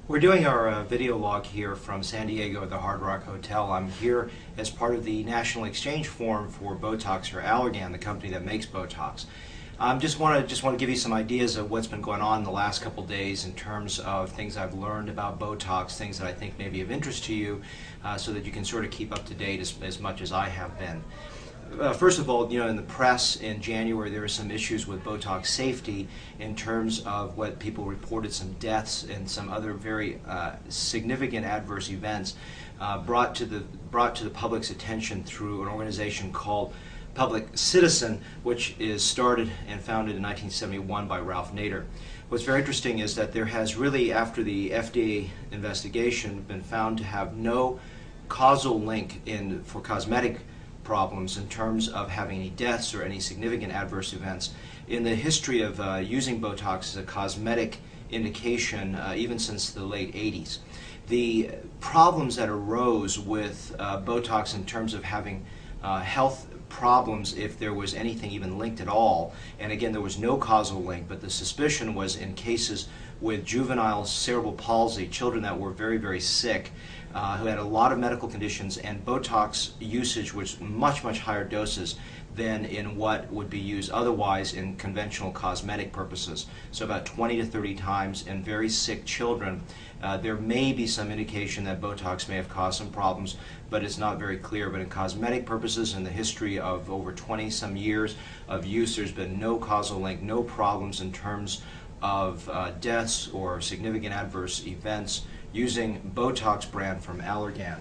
We're doing our video log here from San Diego at the Hard Rock Hotel. I'm here as part of the National Exchange Forum for Botox, or Allergan, the company that makes Botox. Just want to give you some ideas of what's been going on in the last couple days in terms of things I've learned about Botox, things that I think may be of interest to you, so that you can sort of keep up to date as much as I have been. First of all, in the press in January there were some issues with Botox safety in terms of what people reported, some deaths and some other very significant adverse events brought to the public's attention through an organization called Public Citizen, which is started and founded in 1971 by Ralph Nader. What's very interesting is that there has really, after the FDA investigation, been found to have no causal link for cosmetic problems in terms of having any deaths or any significant adverse events in the history of using Botox as a cosmetic indication, even since the late 80s. The problems that arose with Botox in terms of having health problems, if there was anything even linked at all, and again there was no causal link, but the suspicion was in cases with juvenile cerebral palsy, children that were very, very sick, who had a lot of medical conditions, and Botox usage was much, much higher doses than in what would be used otherwise in conventional cosmetic purposes. So about 20 to 30 times in very sick children. There may be some indication that Botox may have caused some problems, but it's not very clear. But in cosmetic purposes, in the history of over 20 some years of use, there's been no causal link, no problems in terms of deaths or significant adverse events using Botox brand from Allergan.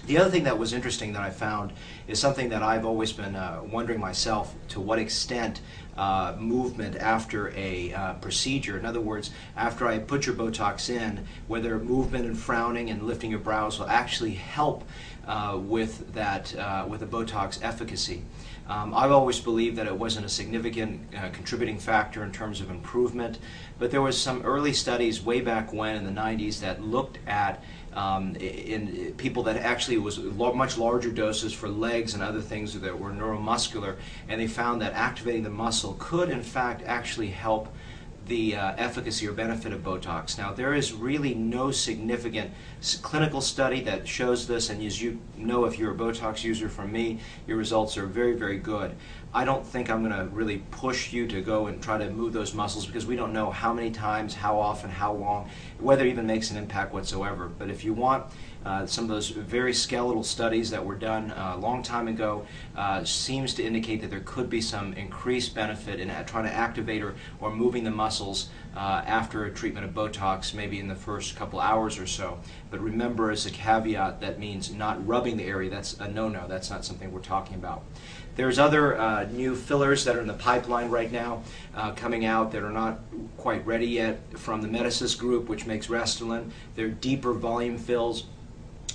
The other thing that was interesting that I found is something that I've always been wondering myself, to what extent movement after a procedure, in other words, after I put your Botox in, whether movement and frowning and lifting your brows will actually help with the Botox efficacy. I've always believed that it wasn't a significant contributing factor in terms of improvement, but there was some early studies way back when in the 90s that looked at in people that actually was much larger doses for legs and other things that were neuromuscular, and they found that activating the muscle could in fact actually help the efficacy or benefit of Botox. Now, there is really no significant clinical study that shows this, and as you know, if you're a Botox user from me, your results are very, very good. I don't think I'm going to really push you to go and try to move those muscles, because we don't know how many times, how often, how long, whether it even makes an impact whatsoever. But if you want some of those very skeletal studies that were done a long time ago, seems to indicate that there could be some increased benefit in trying to activate or moving the muscles after a treatment of Botox, maybe in the first couple hours or so. But remember, as a caveat, that means not rubbing the area. That's a no-no. That's not something we're talking about. There's other new fillers that are in the pipeline right now, coming out, that are not quite ready yet, from the Medicis group, which makes Restylane. They're deeper volume fills.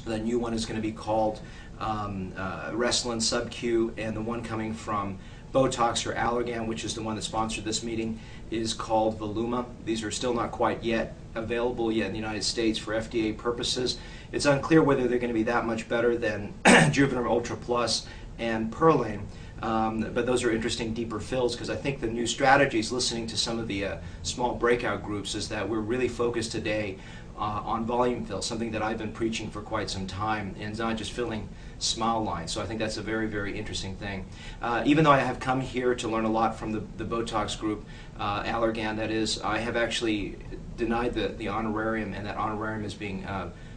The new one is going to be called Restylane Sub-Q, and the one coming from Botox, or Allergan, which is the one that sponsored this meeting, is called Voluma. These are still not quite yet available yet in the United States for FDA purposes. It's unclear whether they're going to be that much better than Juvenorm Ultra Plus and Perlane, but those are interesting deeper fills, because I think the new strategies, listening to some of the small breakout groups, is that we're really focused today on volume fill, something that I've been preaching for quite some time, and not just filling smile lines. So I think that's a very, very interesting thing. Even though I have come here to learn a lot from the Botox group, Allergan that is, I have actually denied the honorarium, and that honorarium is being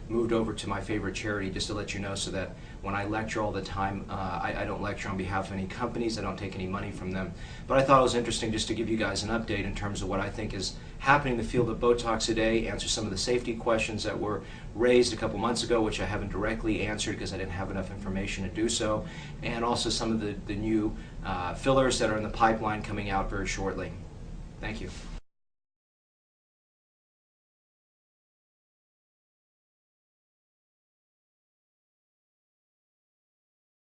moved over to my favorite charity, just to let you know, so that when I lecture all the time, I don't lecture on behalf of any companies. I don't take any money from them. But I thought it was interesting just to give you guys an update in terms of what I think is happening in the field of Botox today, answer some of the safety questions that were raised a couple months ago, which I haven't directly answered because I didn't have enough information to do so, and also some of the new fillers that are in the pipeline coming out very shortly. Thank you.